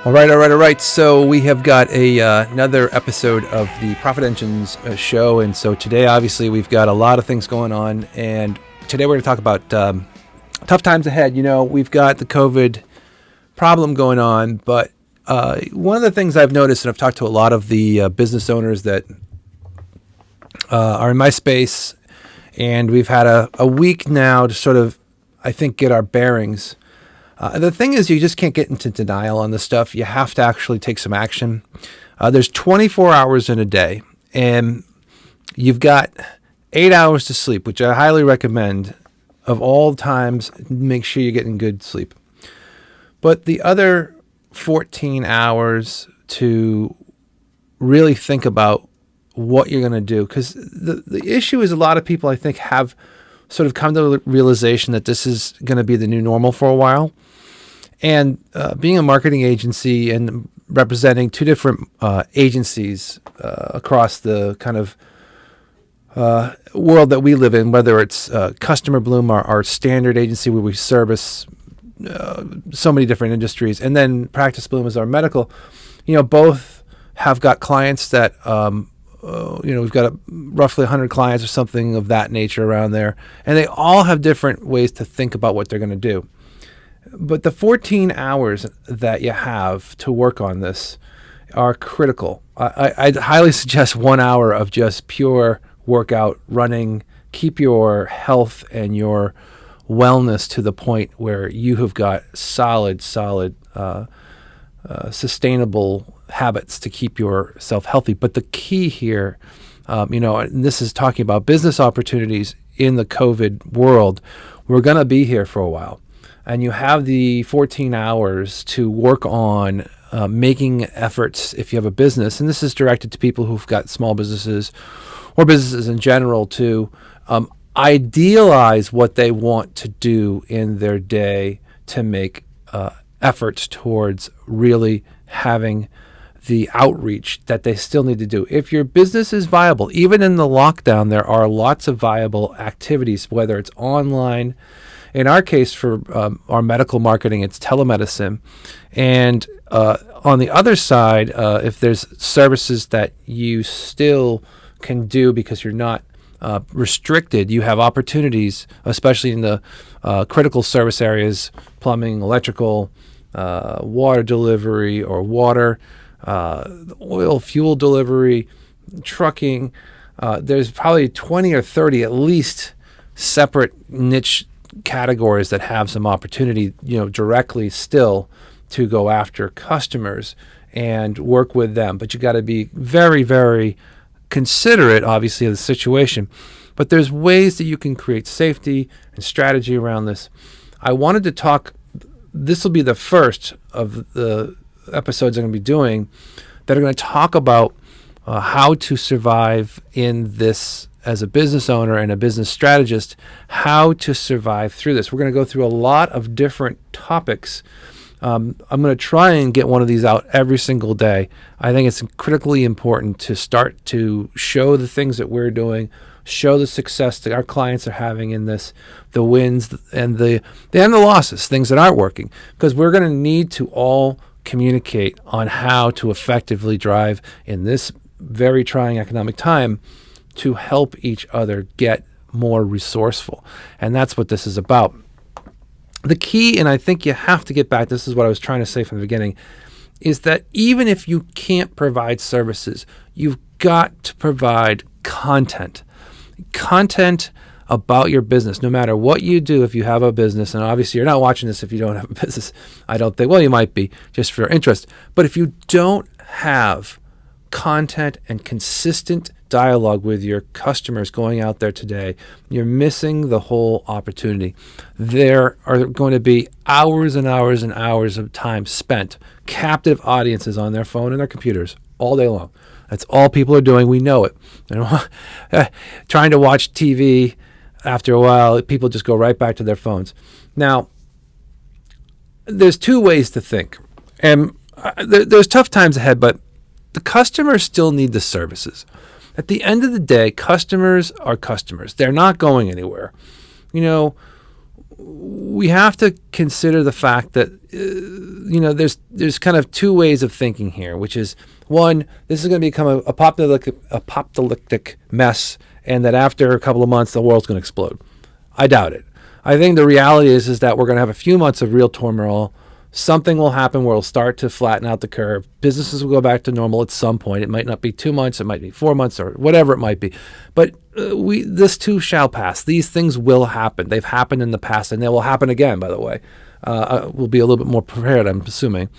All right. So we have got another episode of the Profit Engines show. And so today, obviously, we've got a lot of things going on. And today we're going to talk about tough times ahead. You know, we've got the COVID problem going on. But one of the things I've noticed, and I've talked to a lot of the business owners that are in my space, and we've had a week now to sort of, I think, get our bearings. The thing is, you just can't get into denial on this stuff. You have to actually take some action. There's 24 hours in a day, and you've got 8 hours to sleep, which I highly recommend. Of all times, make sure you're getting good sleep. But the other 14 hours to really think about what you're going to do, because the issue is a lot of people, I think, have sort of come to the realization that this is going to be the new normal for a while. And being a marketing agency and representing two different agencies across the kind of world that we live in, whether it's Customer Bloom, our standard agency where we service so many different industries, and then Practice Bloom is our medical, both have got clients that, we've got roughly 100 clients or something of that nature around there, and they all have different ways to think about what they're going to do. But the 14 hours that you have to work on this are critical. I'd highly suggest 1 hour of just pure workout, running, keep your health and your wellness to the point where you have got solid, sustainable habits to keep yourself healthy. But the key here, and this is talking about business opportunities in the COVID world, we're going to be here for a while. And you have the 14 hours to work on making efforts if you have a business. And this is directed to people who've got small businesses or businesses in general to idealize what they want to do in their day to make efforts towards really having the outreach that they still need to do. If your business is viable, even in the lockdown, there are lots of viable activities, whether it's online. In our case, for our medical marketing, it's telemedicine. And on the other side, if there's services that you still can do because you're not restricted, you have opportunities, especially in the critical service areas, plumbing, electrical, water delivery or water, oil, fuel delivery, trucking. There's probably 20 or 30 at least separate niche categories that have some opportunity, directly still to go after customers and work with them. But you got to be very, very considerate, obviously, of the situation. But there's ways that you can create safety and strategy around this. I wanted to talk, this will be the first of the episodes I'm going to be doing that are going to talk about how to survive in this as a business owner and a business strategist, how to survive through this. We're going to go through a lot of different topics. I'm going to try and get one of these out every single day. I think it's critically important to start to show the things that we're doing, show the success that our clients are having in this, the wins and the losses, things that aren't working, because we're going to need to all communicate on how to effectively drive in this very trying economic time to help each other get more resourceful. And that's what this is about. The key, and I think you have to get back, this is what I was trying to say from the beginning, is that even if you can't provide services, you've got to provide content. Content about your business, no matter what you do. If you have a business, and obviously you're not watching this if you don't have a business, I don't think, well, you might be just for interest. But if you don't have content and consistent dialogue with your customers going out there today, you're missing the whole opportunity. There are going to be hours and hours and hours of time spent, captive audiences on their phone and their computers all day long. That's all people are doing. We know it. Trying to watch TV, after a while, people just go right back to their phones. Now, there's two ways to think. And there's tough times ahead, but the customers still need the services. At the end of the day, customers are customers. They're not going anywhere. we have to consider the fact that there's kind of two ways of thinking here, which is, one, this is going to become a apocalyptic mess, and that after a couple of months the world's going to explode. I doubt it. I think the reality is that we're going to have a few months of real turmoil. Something will happen where it'll start to flatten out the curve. Businesses will go back to normal at some point. It might not be 2 months, it might be 4 months, or whatever it might be. But this too shall pass. These things will happen. They've happened in the past, and they will happen again, by the way. We'll be a little bit more prepared, I'm assuming.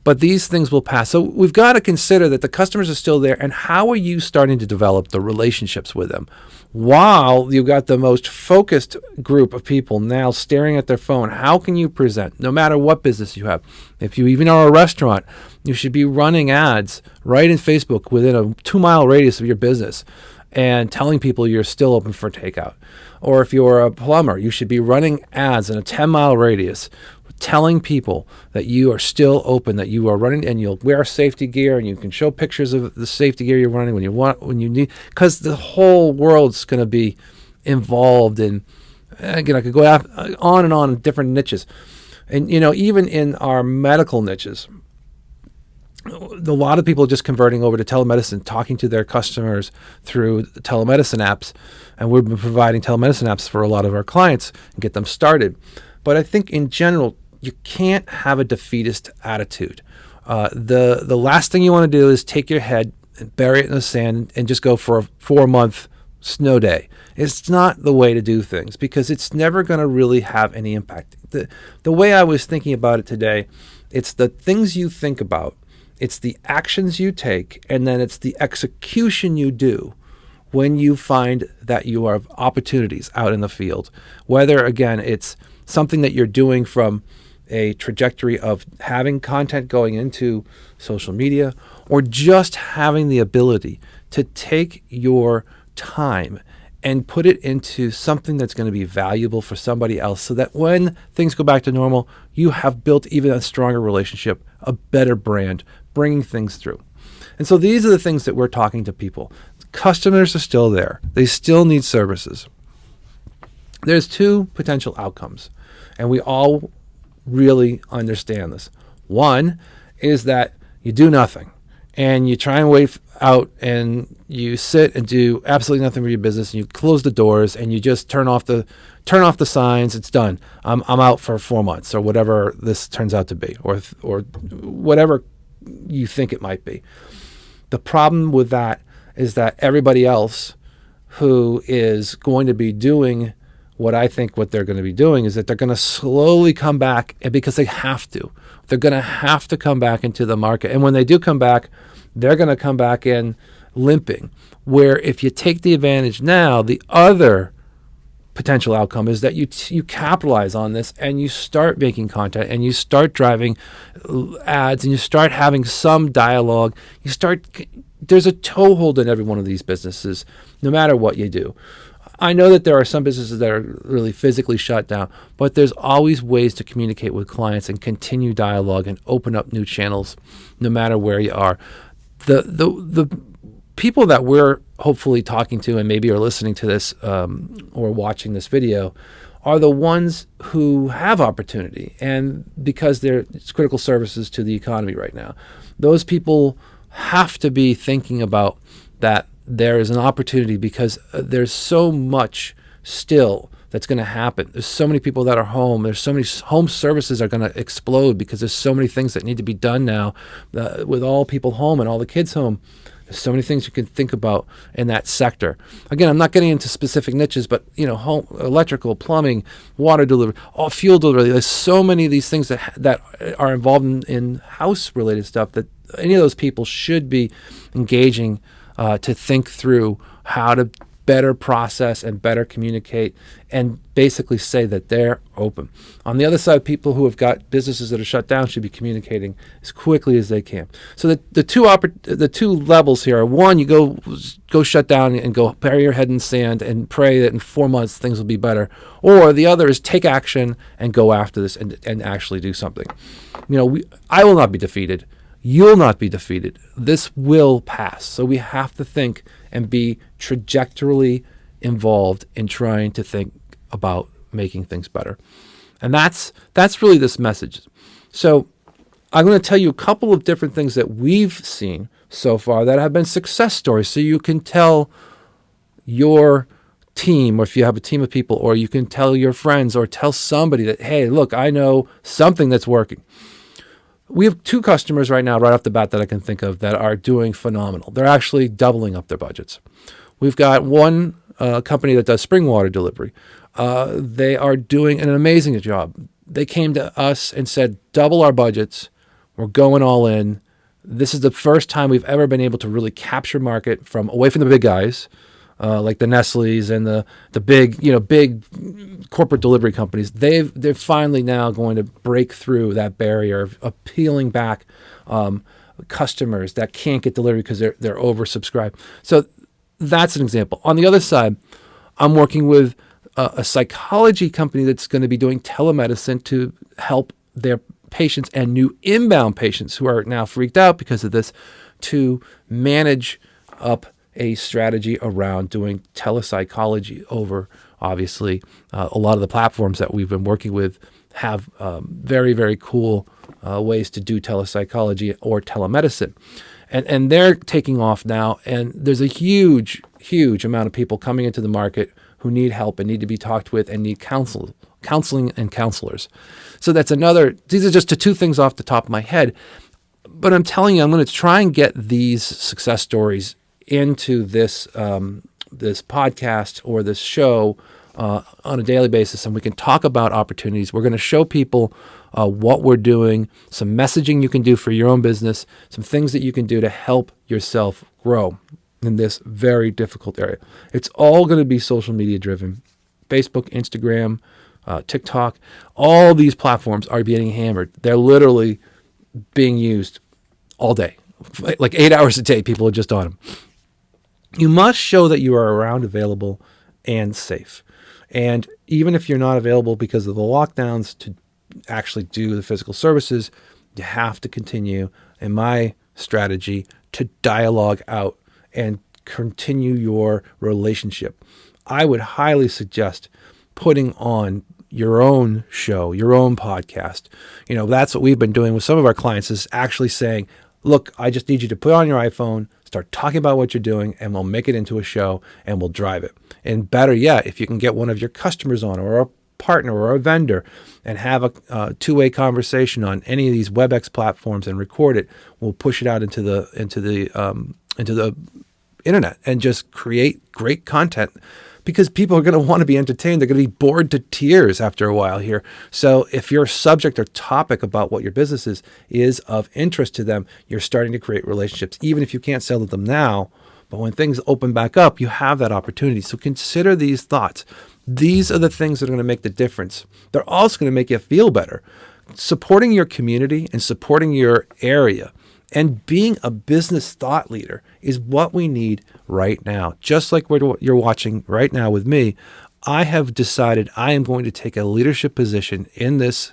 But these things will pass. So we've got to consider that the customers are still there, and how are you starting to develop the relationships with them? While you've got the most focused group of people now staring at their phone, how can you present, no matter what business you have? If you even are a restaurant, you should be running ads right in Facebook within a 2-mile radius of your business and telling people you're still open for takeout. Or if you're a plumber, you should be running ads in a 10-mile radius telling people that you are still open, that you are running, and you'll wear safety gear, and you can show pictures of the safety gear you're running when you need, because the whole world's going to be involved in. Again, I could go on and on in different niches, and even in our medical niches, a lot of people are just converting over to telemedicine, talking to their customers through telemedicine apps, and we've been providing telemedicine apps for a lot of our clients and get them started. But I think in general, you can't have a defeatist attitude. The last thing you want to do is take your head and bury it in the sand and just go for a 4-month snow day. It's not the way to do things, because it's never going to really have any impact. The way I was thinking about it today, it's the things you think about, it's the actions you take, and then it's the execution you do when you find that you have opportunities out in the field. Whether, again, it's something that you're doing from a trajectory of having content going into social media, or just having the ability to take your time and put it into something that's going to be valuable for somebody else, so that when things go back to normal, you have built even a stronger relationship, a better brand, bringing things through. And so these are the things that we're talking to people. Customers are still there. They still need services. There's two potential outcomes, and we all really understand this. One is that you do nothing, and you try and wait out, and you sit and do absolutely nothing for your business, and you close the doors, and you just turn off the signs. It's done. I'm out for 4 months, or whatever this turns out to be, or whatever you think it might be. The problem with that is that everybody else who is going to be doing what they're going to be doing is that they're going to slowly come back, and because they have to. They're going to have to come back into the market. And when they do come back, they're going to come back in limping. Where if you take the advantage now, the other potential outcome is that you capitalize on this, and you start making content, and you start driving ads, and you start having some dialogue. There's a toehold in every one of these businesses, no matter what you do. I know that there are some businesses that are really physically shut down, but there's always ways to communicate with clients and continue dialogue and open up new channels, no matter where you are. The people that we're hopefully talking to, and maybe are listening to this or watching this video, are the ones who have opportunity, and because it's critical services to the economy right now. Those people have to be thinking about that there is an opportunity, because there's so much still that's going to happen. There's so many people that are home. There's so many home services are going to explode, because there's so many things that need to be done now with all people home and all the kids home. There's so many things you can think about in that sector. Again, I'm not getting into specific niches, but home, electrical, plumbing, water delivery, fuel delivery. There's so many of these things that are involved in house-related stuff that any of those people should be engaging to think through how to better process and better communicate, and basically say that they're open. On the other side, people who have got businesses that are shut down should be communicating as quickly as they can. So the two levels here are, one, you go shut down and go bury your head in sand and pray that in 4 months things will be better. Or the other is take action and go after this and actually do something. I will not be defeated. You'll not be defeated. This will pass. So we have to think and be trajectorily involved in trying to think about making things better. And that's really this message. So I'm going to tell you a couple of different things that we've seen so far that have been success stories, so you can tell your team, or if you have a team of people, or you can tell your friends or tell somebody that, hey, look, I know something that's working. We have 2 customers right now, right off the bat, that I can think of that are doing phenomenal. They're actually doubling up their budgets. We've got one company that does spring water delivery. They are doing an amazing job. They came to us and said, double our budgets. We're going all in. This is the first time we've ever been able to really capture market from away from the big guys, like the Nestle's and the big corporate delivery companies. They're finally now going to break through that barrier of appealing back customers that can't get delivery because they're oversubscribed. So that's an example. On the other side, I'm working with a psychology company that's going to be doing telemedicine to help their patients and new inbound patients who are now freaked out because of this, to manage up a strategy around doing telepsychology over, obviously, a lot of the platforms that we've been working with have very, very cool ways to do telepsychology or telemedicine. And they're taking off now, and there's a huge, huge amount of people coming into the market who need help and need to be talked with and need counseling and counselors. So that's another, these are just 2 things off the top of my head. But I'm telling you, I'm going to try and get these success stories into this this podcast or this show on a daily basis, and we can talk about opportunities. We're going to show people what we're doing, some messaging you can do for your own business, some things that you can do to help yourself grow in this very difficult area. It's all going to be social media driven. Facebook, Instagram, TikTok, all these platforms are getting hammered. They're literally being used all day. Like 8 hours a day, people are just on them. You must show that you are around, available, and safe. And even if you're not available because of the lockdowns to actually do the physical services, you have to continue, in my strategy, to dialogue out and continue your relationship. I would highly suggest putting on your own show, your own podcast. That's what we've been doing with some of our clients, is actually saying, look, I just need you to put on your iPhone, start talking about what you're doing, and we'll make it into a show and we'll drive it. And better yet, if you can get one of your customers on, or a partner or a vendor, and have a two-way conversation on any of these WebEx platforms and record it, we'll push it out into the internet and just create great content, because people are going to want to be entertained. They're going to be bored to tears after a while here. So if your subject or topic about what your business is of interest to them, you're starting to create relationships, even if you can't sell to them now. But when things open back up, you have that opportunity. So consider these thoughts. These are the things that are going to make the difference. They're also going to make you feel better. Supporting your community and supporting your area and being a business thought leader is what we need right now. Just like what you're watching right now with me, I have decided I am going to take a leadership position in this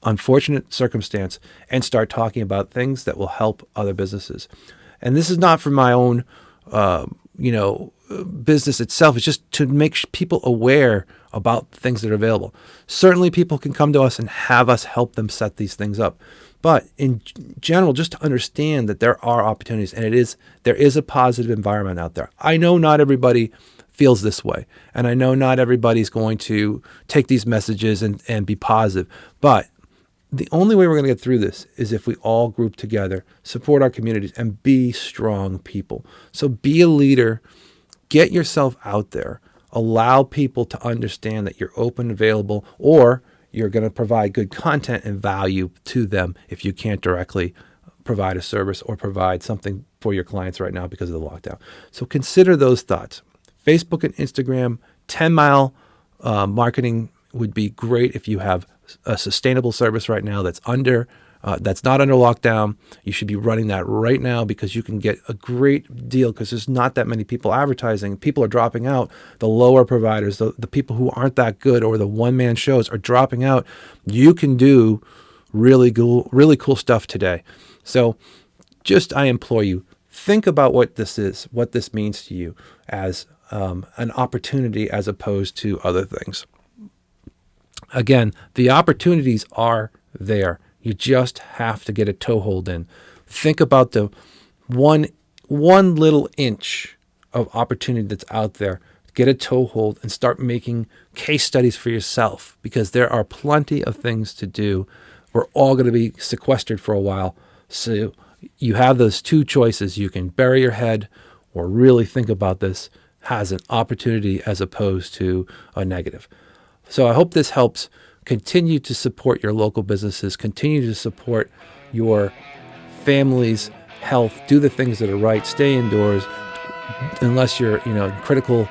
unfortunate circumstance and start talking about things that will help other businesses. And this is not for my own, business itself. It's just to make people aware about things that are available. Certainly people can come to us and have us help them set these things up. But in general, just to understand that there are opportunities, and there is a positive environment out there. I know not everybody feels this way, and I know not everybody's going to take these messages and be positive. But the only way we're going to get through this is if we all group together, support our communities, and be strong people. So be a leader, get yourself out there, allow people to understand that you're open, available, or you're going to provide good content and value to them if you can't directly provide a service or provide something for your clients right now because of the lockdown. So consider those thoughts. Facebook and Instagram, 10-mile marketing would be great if you have a sustainable service right now that's not under lockdown. You should be running that right now, because you can get a great deal, because there's not that many people advertising. People are dropping out. The lower providers, the people who aren't that good, or the one-man shows are dropping out. You can do really cool stuff today. So I implore you, think about what this is, what this means to you as an opportunity as opposed to other things. Again, the opportunities are there. You just have to get a toehold in. Think about the one little inch of opportunity that's out there. Get a toehold and start making case studies for yourself, because there are plenty of things to do. We're all going to be sequestered for a while. So you have those two choices. You can bury your head or really think about this as an opportunity as opposed to a negative. So I hope this helps. Continue to support your local businesses. Continue to support your family's health. Do the things that are right. Stay indoors. Unless you're, critical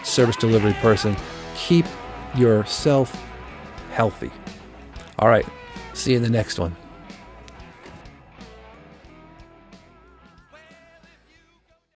service delivery person, keep yourself healthy. All right. See you in the next one.